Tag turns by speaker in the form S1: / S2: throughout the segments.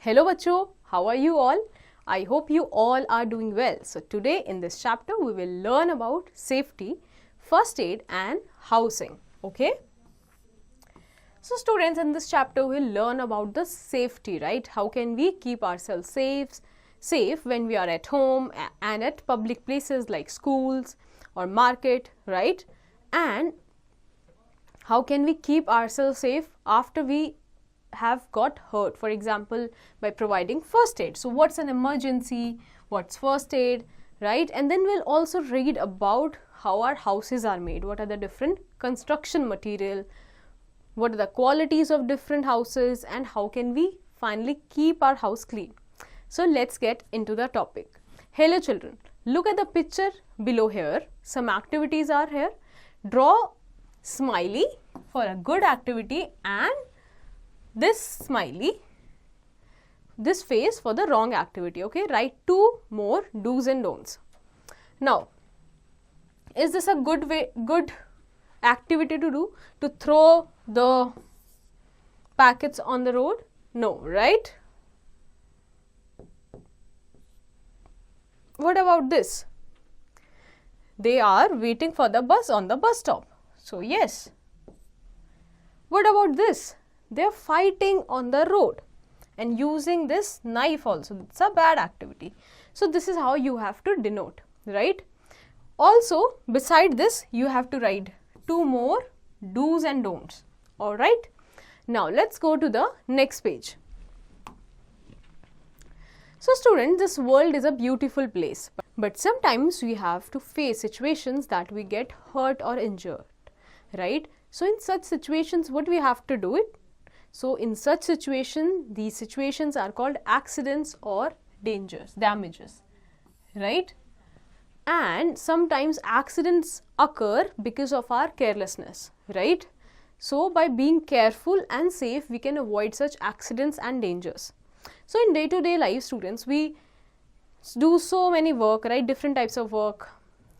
S1: Hello bachcho, how are you all? I hope you all are doing well. So today in this chapter we will learn about safety, first aid and housing. Okay. So students, in this chapter we will learn about the safety, right? How can we keep ourselves safe when we are at home and at public places like schools or market, right? And how can we keep ourselves safe after we have got hurt, for example, by providing first aid. So what's an emergency, what's first aid, right? And then we'll also read about how our houses are made, what are the different construction material, what are the qualities of different houses, and how can we finally keep our house clean. So let's get into the topic. Hello children, look at the picture below here. Some activities are here. Draw smiley for a good activity and this smiley, this face for the wrong activity. Okay, write two more do's and don'ts. Now, is this a good activity to do, to throw the packets on the road? No, right? What about this? They are waiting for the bus on the bus stop. So yes. What about this? They are fighting on the road and using this knife also. It's a bad activity. So this is how you have to denote, right? Also, beside this, you have to write two more do's and don'ts. Alright. Now let's go to the next page. So students, this world is a beautiful place, but sometimes we have to face situations that we get hurt or injured, right? So in such situations, what we have to do it? So in such situation, these situations are called accidents or damages, right? And sometimes accidents occur because of our carelessness, right? So by being careful and safe, we can avoid such accidents and dangers. So in day-to-day life, students, we do so many work, right? Different types of work.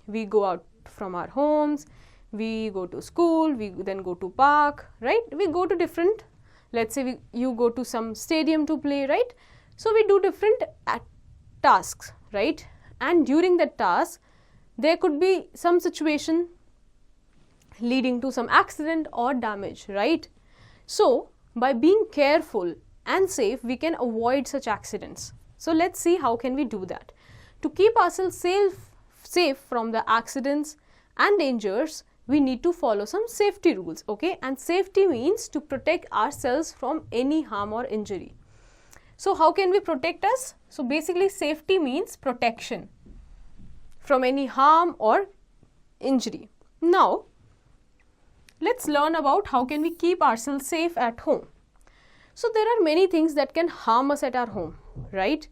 S1: We go out from our homes, we go to school, we then go to park, right? We go to different, let's say you go to some stadium to play, right? So we do different tasks, right? And during that task, there could be some situation leading to some accident or damage, right? So by being careful and safe, we can avoid such accidents. So let's see how can we do that. To keep ourselves safe from the accidents and dangers, we need to follow some safety rules, okay? And safety means to protect ourselves from any harm or injury. So how can we protect us? So basically safety means protection from any harm or injury. Now, let's learn about how can we keep ourselves safe at home. So there are many things that can harm us at our home, right?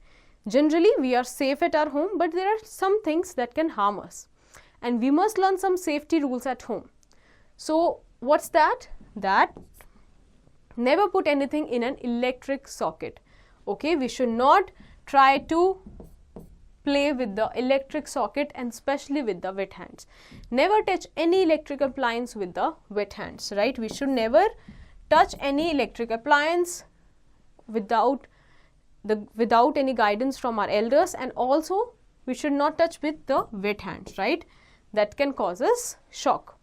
S1: Generally, we are safe at our home, but there are some things that can harm us. And we must learn some safety rules at home. So what's that? That never put anything in an electric socket. Okay, we should not try to play with the electric socket and especially with the wet hands. Never touch any electric appliance with the wet hands, right? We should never touch any electric appliance without any guidance from our elders, and also we should not touch with the wet hands, right? That can cause us shock.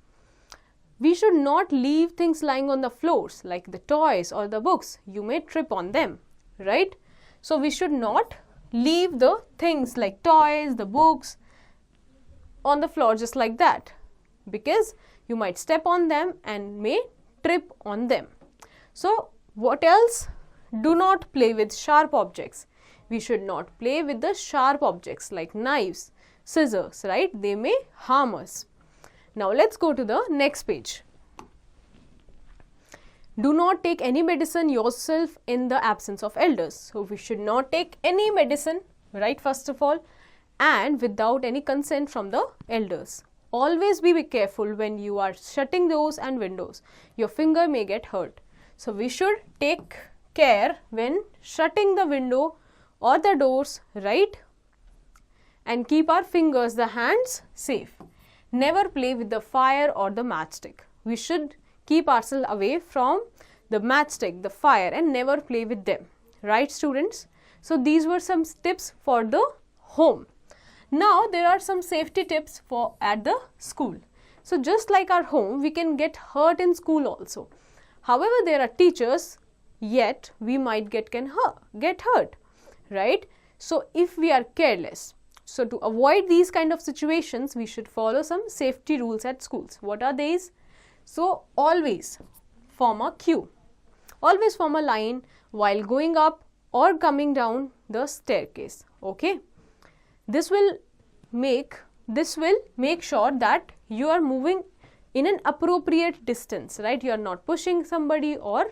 S1: We should not leave things lying on the floors like the toys or the books. You may trip on them, right? So we should not leave the things like toys, the books on the floor just like that, because you might step on them and may trip on them. So what else? Do not play with sharp objects. We should not play with the sharp objects like knives, scissors, right? They may harm us. Now let's go to the next page. Do not take any medicine yourself in the absence of elders. So we should not take any medicine, right, first of all, and without any consent from the elders. Always be careful when you are shutting doors and windows. Your finger may get hurt. So we should take care when shutting the window or the doors, right? And keep our fingers, the hands, safe. Never play with the fire or the matchstick. We should keep ourselves away from the matchstick, the fire, and never play with them, right students? So these were some tips for the home. Now there are some safety tips for at the school. So just like our home, we can get hurt in school also. However, there are teachers, yet we might get hurt, right? So if we are careless, so to avoid these kind of situations, we should follow some safety rules at schools. What are these? So always form a queue. Always form a line while going up or coming down the staircase. Okay. This will make sure that you are moving in an appropriate distance, right? You are not pushing somebody or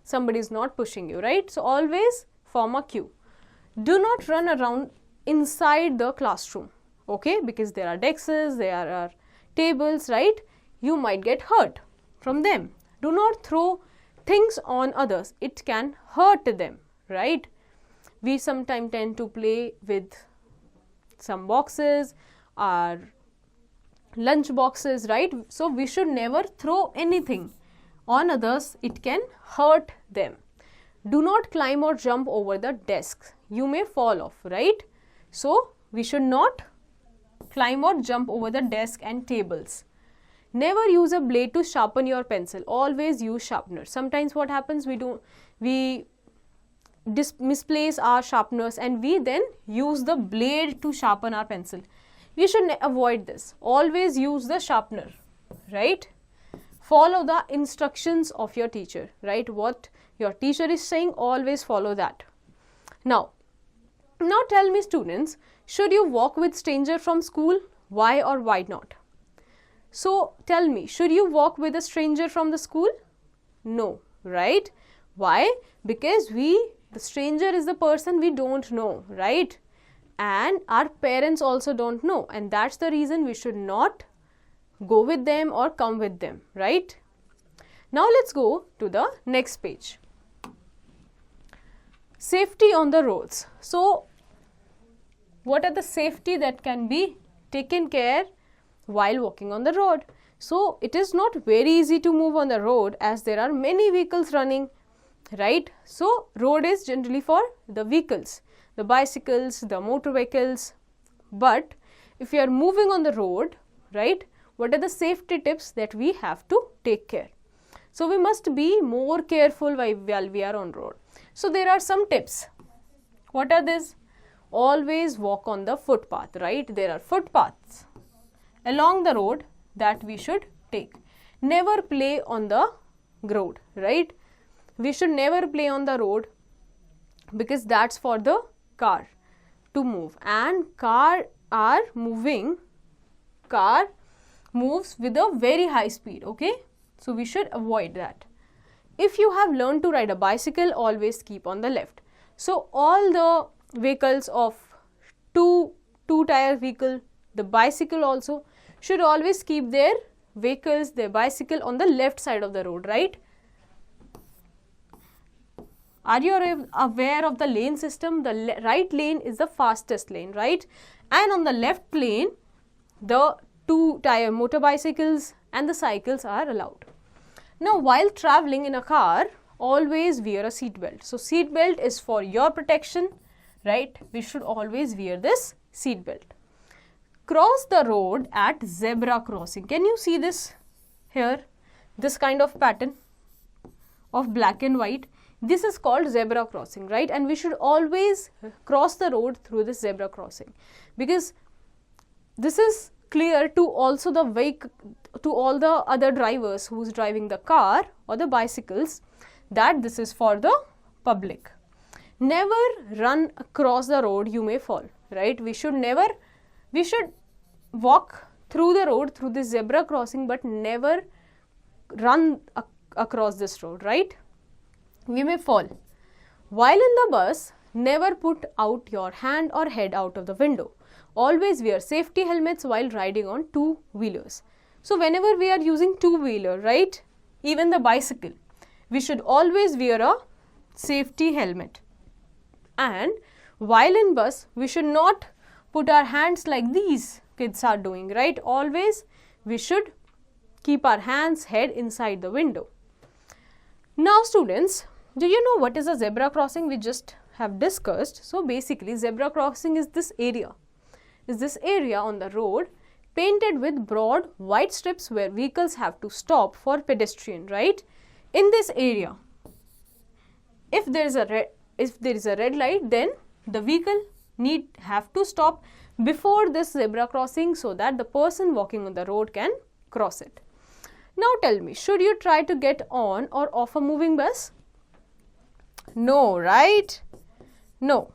S1: somebody is not pushing you, right? So always form a queue. Do not run around inside the classroom, okay? Because there are desks, there are tables, right? You might get hurt from them. Do not throw things on others. It can hurt them, right? We sometimes tend to play with some boxes, our lunch boxes, right? So we should never throw anything on others. It can hurt them. Do not climb or jump over the desks. You may fall off, right? So we should not climb or jump over the desk and tables. Never use a blade to sharpen your pencil. Always use sharpener. Sometimes what happens, we misplace our sharpeners and we then use the blade to sharpen our pencil. We should avoid this. Always use the sharpener, right? Follow the instructions of your teacher, right? What your teacher is saying, always follow that. Now tell me students, should you walk with stranger from school? Why or why not? So tell me, should you walk with a stranger from the school? No, right? Why? Because the stranger is the person we don't know, right? And our parents also don't know, and that's the reason we should not go with them or come with them, right? Now let's go to the next page. Safety on the roads. So what are the safety that can be taken care while walking on the road? So it is not very easy to move on the road as there are many vehicles running, right? So road is generally for the vehicles, the bicycles, the motor vehicles. But if you are moving on the road, right, what are the safety tips that we have to take care? So we must be more careful while we are on road. So there are some tips. What are these? Always walk on the footpath, right? There are footpaths along the road that we should take. Never play on the road, right? We should never play on the road because that's for the car to move, and car moves with a very high speed, okay? So we should avoid that. If you have learned to ride a bicycle, always keep on the left. So all the vehicles of two-tire vehicle, the bicycle also, should always keep their bicycle on the left side of the road, right? Are you aware of the lane system? The right lane is the fastest lane, right? And on the left lane, the two-tire motorbicycles and the cycles are allowed. Now, while traveling in a car, always wear a seat belt. So, seat belt is for your protection, right? We should always wear this seat belt. Cross the road at zebra crossing. Can you see this here? This kind of pattern of black and white. This is called zebra crossing, right? And we should always cross the road through this zebra crossing, because this is clear to also to all the other drivers who's driving the car or the bicycles that this is for the public. Never run across the road, you may fall, right? We should walk through the road through this zebra crossing, but never run across this road, right? We may fall. While in the bus, never put out your hand or head out of the window. Always wear safety helmets while riding on two-wheelers. So whenever we are using two-wheeler, right, even the bicycle, we should always wear a safety helmet. And while in bus, we should not put our hands like these kids are doing, right? Always we should keep our hands, head inside the window. Now students, Do you know what is a zebra crossing? We just have discussed. So basically zebra crossing is this area on the road painted with broad white strips where vehicles have to stop for pedestrian, right? In this area, if there is a red light, then the vehicle have to stop before this zebra crossing so that the person walking on the road can cross it. Now tell me, should you try to get on or off a moving bus? No, right? No.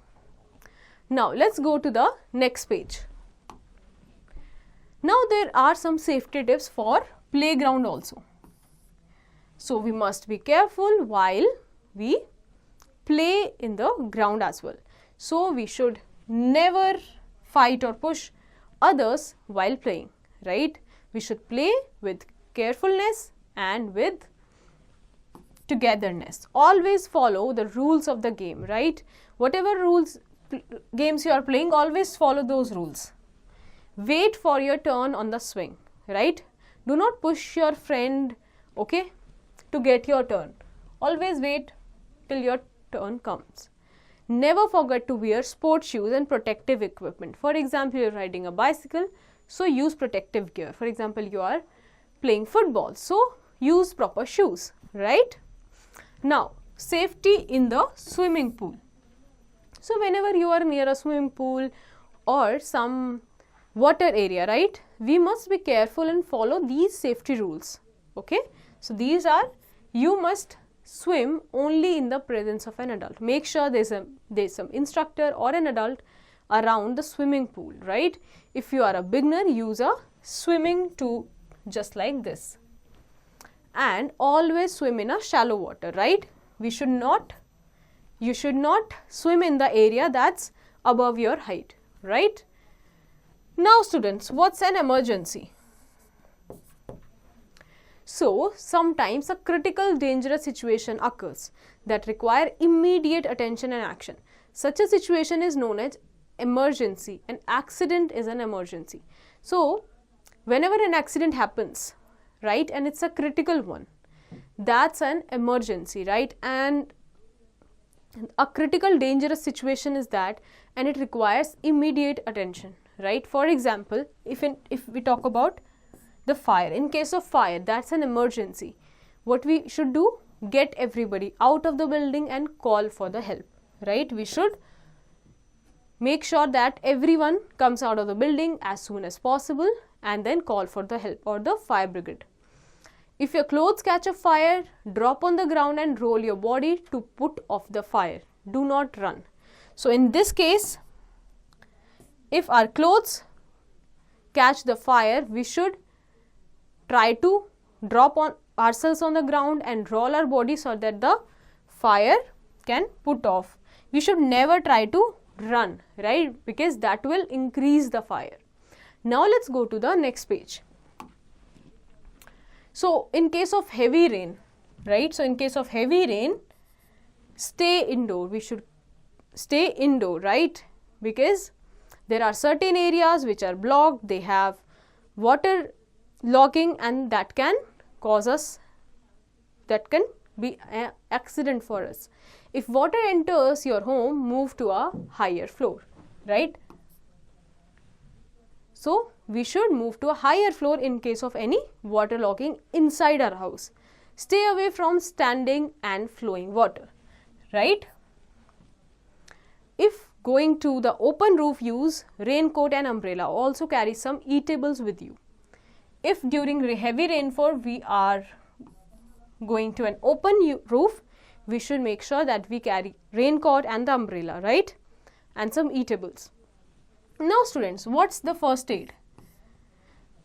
S1: Now let's go to the next page. Now there are some safety tips for playground also. So we must be careful while we play in the ground as well. So we should never fight or push others while playing, right? We should play with carefulness and with togetherness. Always follow the rules of the game, right? Whatever games you are playing, always follow those rules. Wait for your turn on the swing, right? Do not push your friend, okay, to get your turn. Always wait till your turn comes. Never forget to wear sports shoes and protective equipment. For example, you are riding a bicycle, so use protective gear. For example, you are playing football, so use proper shoes, right? Now, safety in the swimming pool. So whenever you are near a swimming pool or some water area, right, we must be careful and follow these safety rules, okay? So these are, you must swim only in the presence of an adult. Make sure there's some instructor or an adult around the swimming pool, right? If you are a beginner, use a swimming tube just like this. And always swim in a shallow water, right? You should not swim in the area that's above your height, right? Now students, what's an emergency? So sometimes a critical dangerous situation occurs that require immediate attention and action. Such a situation is known as emergency. An accident is an emergency. So whenever an accident happens, right, and it's a critical one, that's an emergency, right? And a critical dangerous situation is that, and it requires immediate attention, right? For example, if we talk about the fire, in case of fire, that's an emergency. What we should do? Get everybody out of the building and call for the help, right? We should make sure that everyone comes out of the building as soon as possible and then call for the help or the fire brigade. If your clothes catch a fire, drop on the ground and roll your body to put off the fire. Do not run. So in this case, if our clothes catch the fire, we should try to drop on ourselves on the ground and roll our body so that the fire can put off. We should never try to run, right? Because that will increase the fire. Now let's go to the next page. So in case of heavy rain, right? So in case of heavy rain, stay indoor. We should stay indoor, right? Because there are certain areas which are blocked, they have water logging, and that can be an accident for us. If water enters your home, move to a higher floor, right? So we should move to a higher floor in case of any water logging inside our house. Stay away from standing and flowing water, right? If going to the open roof, use raincoat and umbrella. Also carry some eatables with you. If during heavy rainfall we are going to an open roof, we should make sure that we carry raincoat and the umbrella, right? And some eatables. Now students, what's the first aid?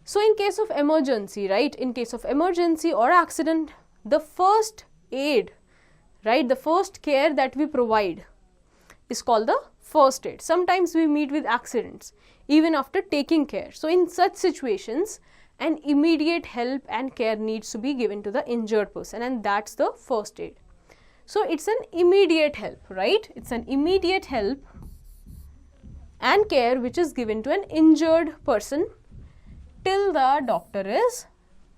S1: So in case of emergency, right? In case of emergency or accident, the first aid, right? The first care that we provide is called the first aid. Sometimes we meet with accidents even after taking care. So in such situations, an immediate help and care needs to be given to the injured person, and that's the first aid. So it's an immediate help, right? It's an immediate help and care which is given to an injured person till the doctor is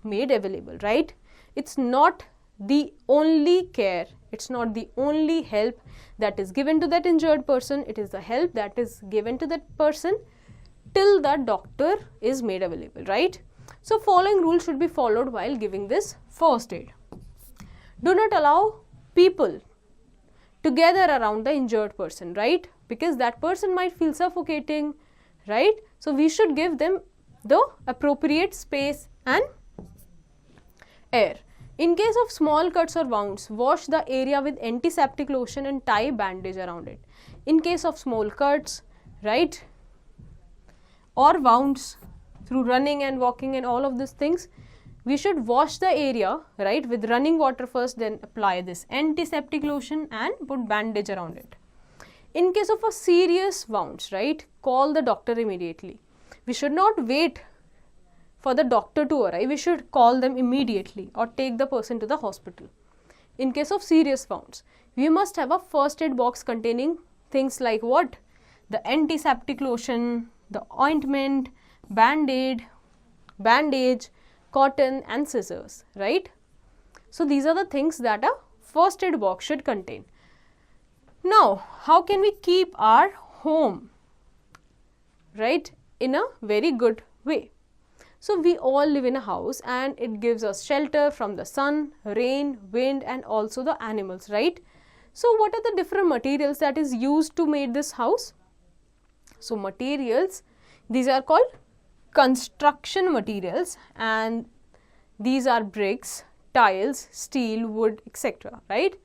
S1: made available, right? It's not the only care, It's not the only help that is given to that injured person. It is the help that is given to that person till the doctor is made available, right? So following rules should be followed while giving this first aid. Do not allow people to gather around the injured person, right? Because that person might feel suffocating, right? So we should give them the appropriate space and air. In case of small cuts or wounds, wash the area with antiseptic lotion and tie bandage around it. In case of small cuts, right, or wounds through running and walking and all of these things, we should wash the area, right, with running water first, then apply this antiseptic lotion and put bandage around it. In case of a serious wounds, right, call the doctor immediately. We should not wait for the doctor to arrive. We should call them immediately or take the person to the hospital. In case of serious wounds, we must have a first aid box containing things like what? The antiseptic lotion, the ointment, bandage, cotton and scissors, right? So these are the things that a first aid box should contain. Now, how can we keep our home, right, in a very good way? So we all live in a house and it gives us shelter from the sun, rain, wind and also the animals, right? So what are the different materials that is used to make this house? So materials, these are called construction materials and these are bricks, tiles, steel, wood, etc., right?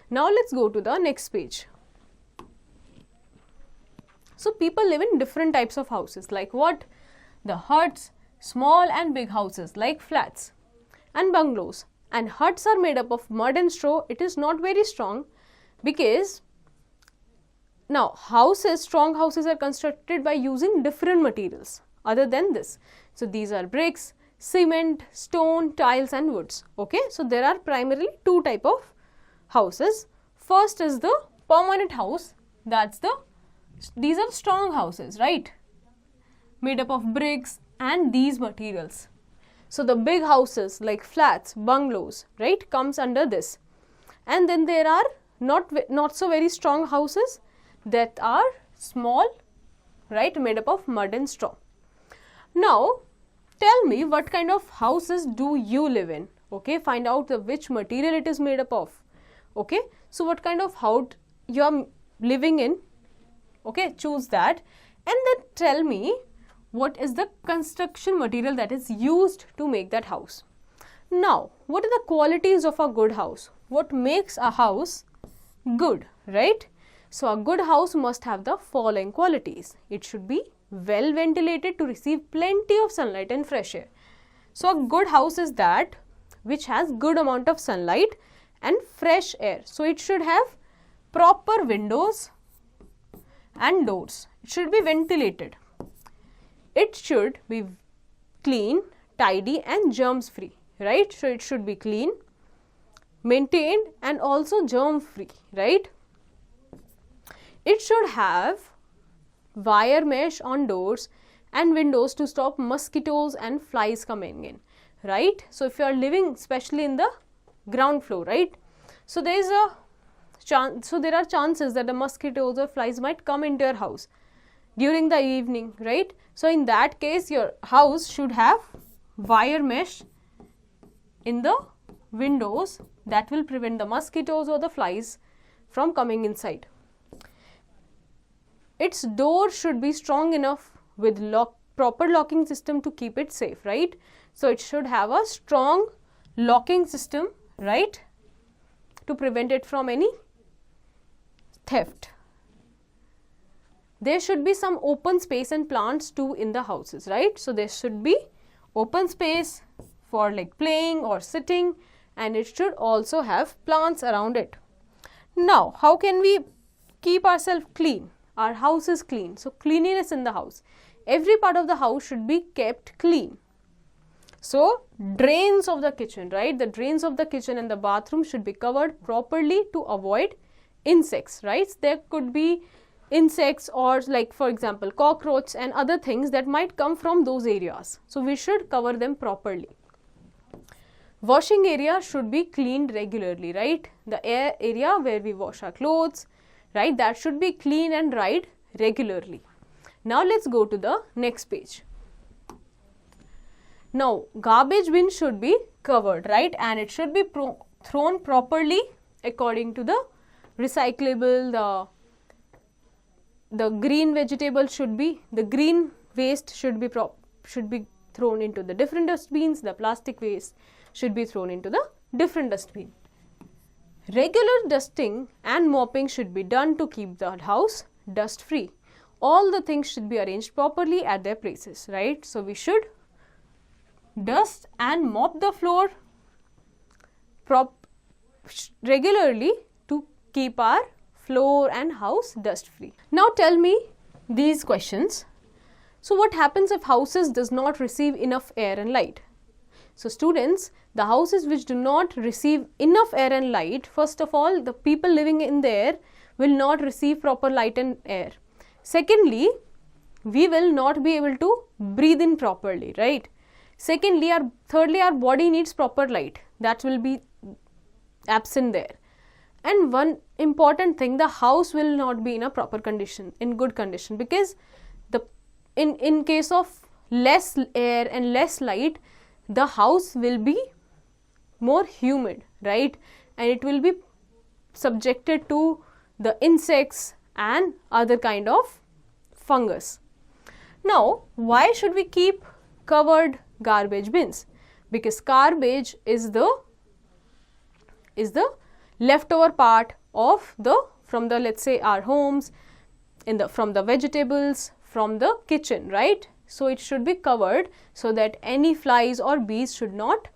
S1: Now let's go to the next page. So people live in different types of houses, like what? The huts, small and big houses like flats and bungalows, and huts are made up of mud and straw. It is not very strong because now houses, strong houses are constructed by using different materials other than this. So these are bricks, cement, stone, tiles and woods. Okay, so there are primarily two type of houses. First is the permanent house. These are strong houses, right, made up of bricks and these materials. So the big houses like flats, bungalows, right, comes under this. And then there are not so very strong houses that are small, right, made up of mud and straw. Now tell me, what kind of houses do you live in? Okay, find out which material it is made up of. Okay, so what kind of house you are living in? Okay, choose that and then tell me what is the construction material that is used to make that house. Now, what are the qualities of a good house? What makes a house good, right? So a good house must have the following qualities. It should be well ventilated to receive plenty of sunlight and fresh air. So a good house is that which has good amount of sunlight and fresh air. So it should have proper windows and doors. It should be ventilated. It should be clean, tidy and germs free, right? So it should be clean, maintained and also germ free, right? It should have wire mesh on doors and windows to stop mosquitoes and flies coming in, right? So if you are living especially in the ground floor, right? So there is a chance, so there are chances that the mosquitoes or flies might come into your house during the evening, right? So in that case, your house should have wire mesh in the windows that will prevent the mosquitoes or the flies from coming inside. Its door should be strong enough with proper locking system to keep it safe, right? So it should have a strong locking system, right, to prevent it from any theft. There should be some open space and plants too in the houses, right? So there should be open space for like playing or sitting, and it should also have plants around it. Now, how can we keep ourselves clean? Our house is clean. So cleanliness in the house. Every part of the house should be kept clean. So drains of the kitchen, right? The drains of the kitchen and the bathroom should be covered properly to avoid insects, right? There could be insects or like for example cockroaches and other things that might come from those areas. So we should cover them properly. Washing area should be cleaned regularly, right? The area where we wash our clothes, right? That should be clean and dried regularly. Now let's go to the next page. Now garbage bin should be covered, right? And it should be thrown properly according to the recyclable, the green vegetable should be, the green waste should be thrown into the different dustbins, the plastic waste should be thrown into the different dustbin. Regular dusting and mopping should be done to keep the house dust free. All the things should be arranged properly at their places, right? So we should dust and mop the floor regularly to keep our floor and house dust free. Now tell me these questions. So what happens if houses does not receive enough air and light? So students, the houses which do not receive enough air and light, first of all, the people living in there will not receive proper light and air. Secondly, we will not be able to breathe in properly, right? Secondly, thirdly, our body needs proper light. That will be absent there. And one important thing, the house will not be in a proper condition, in good condition, because in case of less air and less light, the house will be more humid, right? And it will be subjected to the insects and other kind of fungus. Now, why should we keep covered garbage bins? Because garbage is the leftover part of from the, let's say, our homes, from the vegetables, from the kitchen, right? So it should be covered so that any flies or bees should not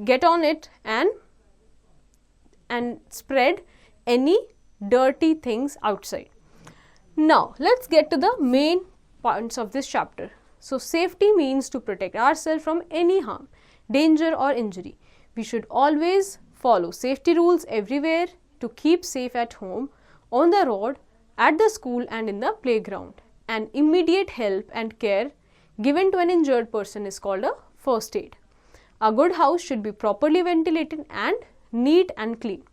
S1: get on it and spread any dirty things outside. Now let's get to the main points of this chapter. So safety means to protect ourselves from any harm, danger or injury. We should always follow safety rules everywhere to keep safe at home, on the road, at the school and in the playground. And immediate help and care given to an injured person is called a first aid. A good house should be properly ventilated and neat and clean.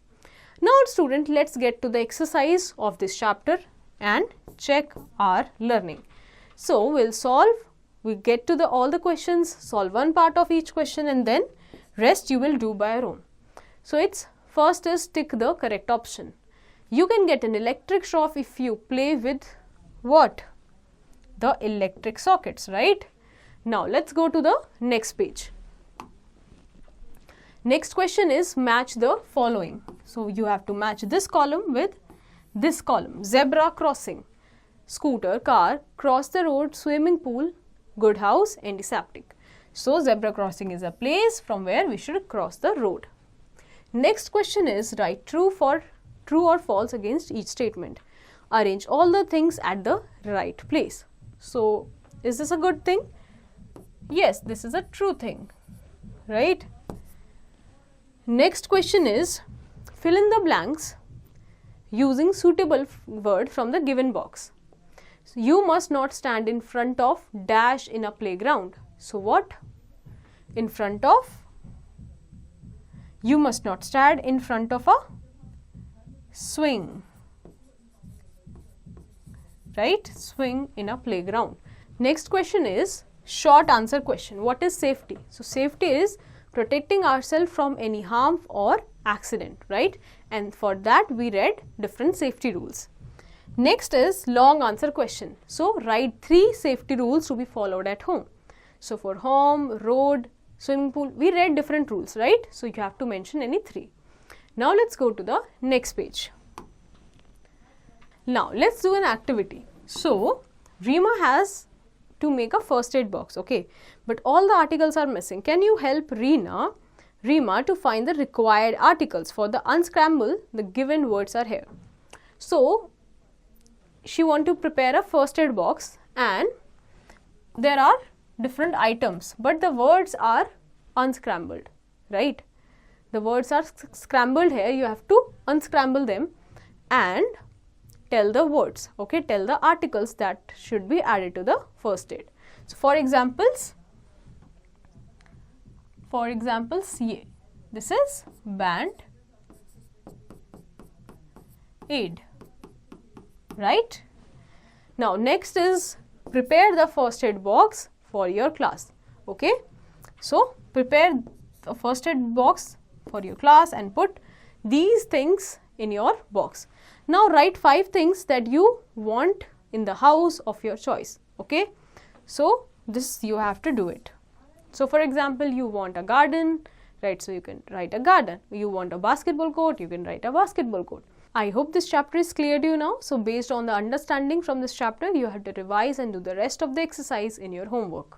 S1: Now student, let's get to the exercise of this chapter and check our learning. So we'll get to all the questions, solve one part of each question, and then rest you will do by your own. So it's first is tick the correct option. You can get an electric shock if you play with what? The electric sockets, right? Now let's go to the next page. Next question is match the following. So you have to match this column with this column. Zebra crossing, scooter, car, cross the road, swimming pool, good house, antiseptic. So zebra crossing is a place from where we should cross the road. Next question is write true or false against each statement. Arrange all the things at the right place. So is this a good thing? Yes, this is a true thing, right? Next question is fill in the blanks using suitable word from the given box. So you must not stand in front of dash in a playground. So what? In front of, you must not stand in front of a swing, right? Swing in a playground. Next question is short answer question. What is safety? So safety is protecting ourselves from any harm or accident, right? And for that we read different safety rules. Next is long answer question. So write 3 safety rules to be followed at home. So for home, road, swimming pool, we read different rules, right? So you have to mention any 3. Now let's go to the next page. Now let's do an activity. So Rima has to make a first aid box, okay? But all the articles are missing. Can you help Rima to find the required articles? For the unscramble, the given words are here. So she want to prepare a first aid box and there are different items, but the words are unscrambled, right? The words are scrambled here. You have to unscramble them and tell the words, okay? Tell the articles that should be added to the first aid. So for example, for example, CA. This is band aid, right? Now next is prepare the first aid box for your class. Okay, so prepare the first aid box for your class and put these things in your box. Now write 5 things that you want in the house of your choice. Okay, so this you have to do it. So for example, you want a garden, right? So you can write a garden. You want a basketball court, you can write a basketball court. I hope this chapter is clear to you now. So based on the understanding from this chapter, you have to revise and do the rest of the exercise in your homework.